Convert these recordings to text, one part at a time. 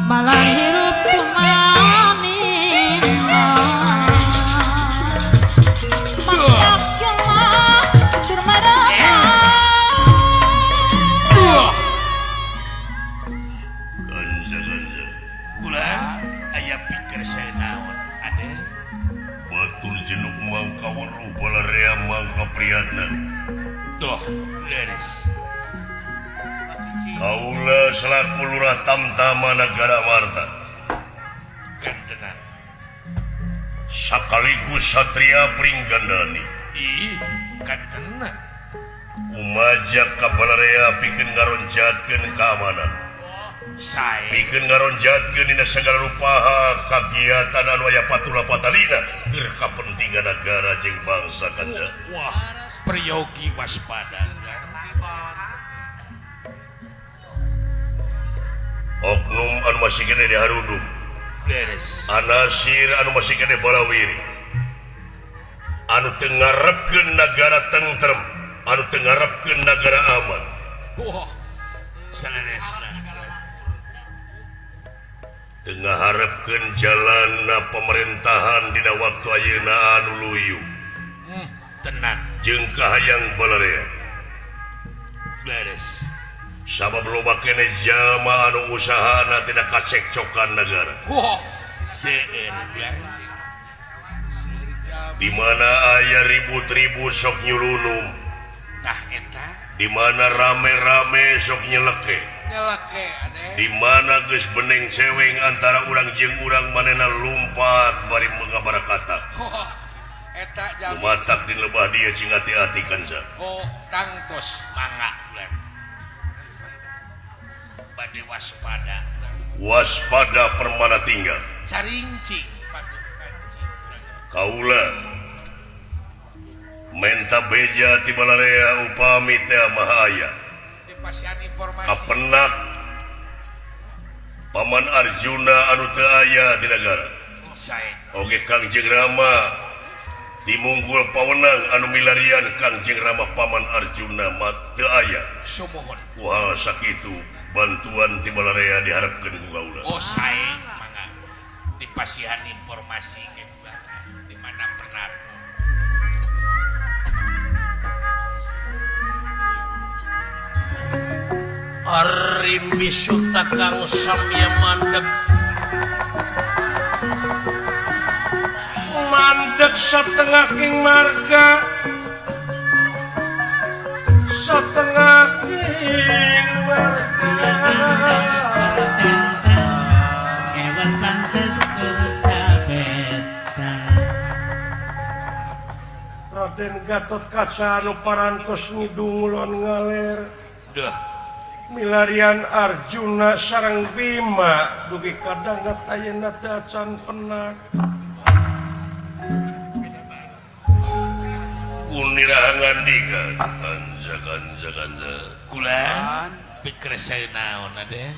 malah hirup kumanin masak jelma dermaraka Ganja kula aya pikir saya naon ade batur jenuk mangka weruh balarea mangka priyatna doh leres kaula selaku lurah Tamtama Nagara Marta kantenan sakaligus satria Pringgandani ih kantenan umajak ka balarea pikeun ngaronjatkeun keamanan sae pikeun ngaronjatkeun dina sagala rupaha kagiatan anu aya patula patalina keur kapentingan negara jeung bangsa kanja wah priyogi waspada oknum anu masih kene di harudum beres anasir anu masih kene balawiri anu teu ngarepkeun nagara tentrem anu teu ngarepkeun nagara aman wah saleresna teu ngaharepkeun jalanna pemerintahan dina waktu ayeuna anu luyu tenang jeung kahayang balarea beres sabab loba kene jalma anu usahana tina kacekcokan negara wah seueur di mana aya ribut-ribut sok nyulunum tah eta di mana rame-rame sok nyeleke ade di mana geus beneng ceweng antara urang jeung urang manehna lumpat bari mengabarakata wah eta jalma matak di lebah dia cing hati-hati kanza oh tangtos mangga bade waspada permana tinggal carincing paduh kancing kaula menta beja ti balarea upami teh mahaya dipasihan informasi kapenak Paman Arjuna anu teu aya di negara sae oge Kangjeng Rama dimunggul pawenang anu milarian Kangjeng Rama Paman Arjuna mah teu aya sumohon kuhal sakitu bantuan ti balarea diharapkeun ku kaula oh sae mangga dipasihan informasi ke di mana pernah Arim bisu takang samya mandek setengah king marga setengah king marga kewan pantes kecapetan Raden Gatot Kaca anu parantos ngidung ulon ngaler dah milarian Arjuna sareng Bima dugi kadang ayeuna teh acan penak kunirahangan dika ganja kulan pikir saya naon ade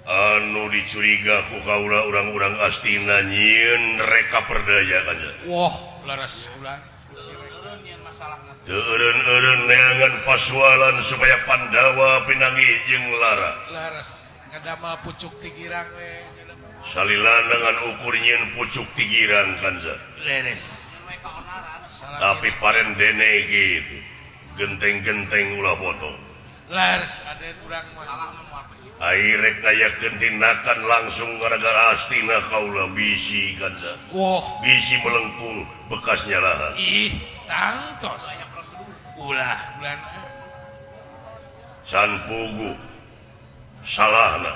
anu dicuriga ku kaula urang-urang astina nyieun reka perdaya kanja wah laras kulan teu eureun-eureun neangan pasualan supaya Pandawa pinangi jeung lara laras ngadamel pucuk tigirang we salila dengan ukur nyieun pucuk tigirang kanza leres tapi paren dene gitu genteng-genteng ulah potong laras aden urang mah airek ngayakeun tindakan langsung gara-gara astina kaula bisi kanza wah bisi melengkung bekas nyalahan ih tangtos ulah bulan can pugu salahna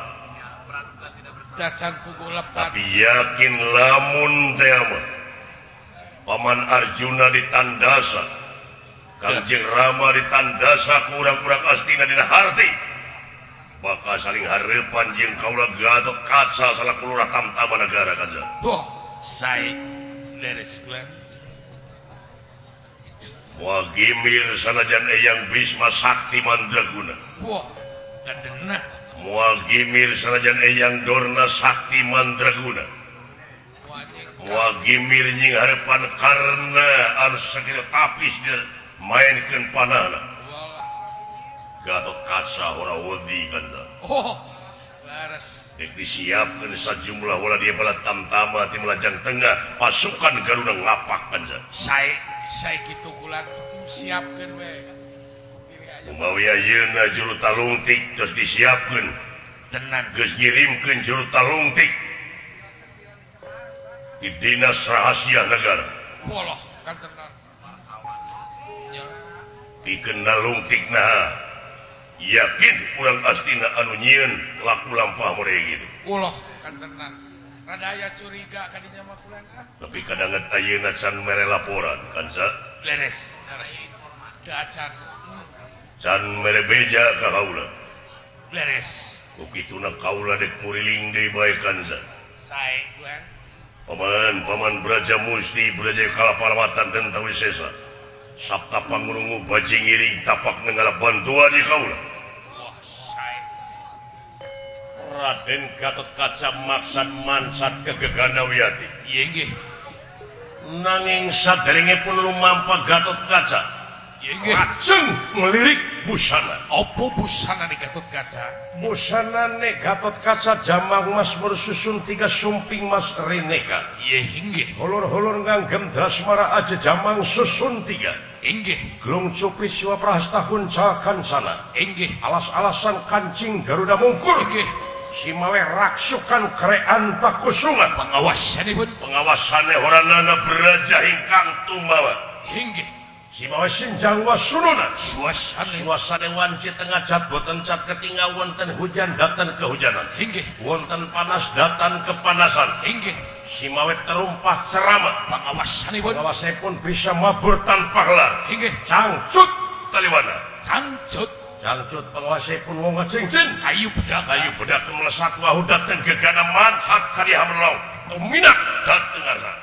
dacan pugu lepat tapi yakin lamun teh mah Paman Arjuna ditandasa Kangjeng Rama ditandasa ku urang-urang astina dina harti bakal saling hareupan jeung kaula Gatot Kaca salaku lurah Tamtama Nagara kanza wah sae leres bulan moal gimir sanajan eyang Bisma Sakti Mandraguna wah kadena moal gimir sanajan eyang Dorna Sakti Mandraguna moal gimir nying harepan karna anu sakitu tapis dia mainkeun panahna Gatot Kaca sahurawadi kanta. Oh, laras. Dek disiapkan sajumlah wala dia bala tamtama tim lajang tengah pasukan Garuda ngapak kanta. Saya gitu bulan siapkan we. Umawi ayeuna juru talungtik terus disiapkan. Tenan Geus ngirimkeun juru talungtik di Dinas Rahasia Negara. Woloh kan tenan. Ya. Pikeun nalungtik naha. Yakin urang astina anu nyieun laku lampah mereka gitu. Woloh kan tenan. Rada aya curiga kadinya mah kulan ah. Tapi kadanget ayeuna can mere laporan kan sa. Leres. Dacan. Can mere beja ka kaula. Leres. Ukituna kaula dek muriling deui bae kan sa. Sae kulan. Paman Braja Musti Braja Kalapalamatan dan Tawisesa. Sabta pangurungu bajing ngiring tapak nenggala bantuan di kaula. Wah, sae. Raden Gatot Kaca maksad mansat ke Gegana-Wiyati. Ieu nggih. Nanging saderengipun lumampa Gatot Kaca. Ieu nggih. Lajeng melirik busana. Opo busana di Gatot Kaca? Busana ne Gatot Kaca jamang mas bersusun 3 sumping mas rineka. Ieu inggih. Hulur-hulur nganggem drasmara aja jamang susun 3. Inggih. Glung cupri siwa prahastahun cakan sana. Inggih. Alas-alasan kancing Garuda Mungkur. Inggih. Simawe raksukan krean takusuma. Pengawasanipun. Pengawasannya horanana Braja hingkang tumbawa. Inggih. Simawe sinjang wasununa. Suasana. Suasana wanci tengah cat boten cat ketinggal wonten hujan datan kehujanan. Inggih. Wonten panas datan kepanasan. Inggih. Simawe terumpah ceramah. Pengawasanipun. Pengawasanipun bisa mabur tanpa gelar. Inggih. Cangcut taliwana. Cangcut. Cangcut pengawasanipun wong cincin. Kayu bedak. Kayu bedak melesat wahu datang gegana mansat karya hamerlaw. Tuminak datang arsa.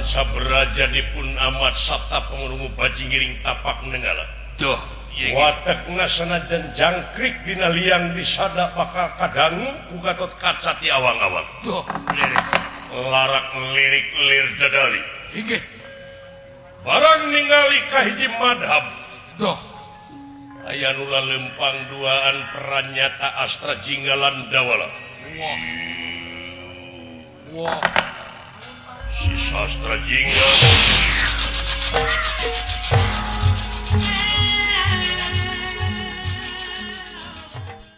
saberaja dipun amat sabta pengrungu bajingiring tapak nenggala. Duh, watekna sanajan jangkrik dina liang disada bakal kadangu ku Gatot Kaca ti awang-awang. Duh, leres. Larak lirik lir dadali. Inggih. Barang ningali kahiji madhab. Duh. Aya nula lempang duaan peranyata Astra Jinggalan Dawala. Wah. Wah. Si Sastra Jingga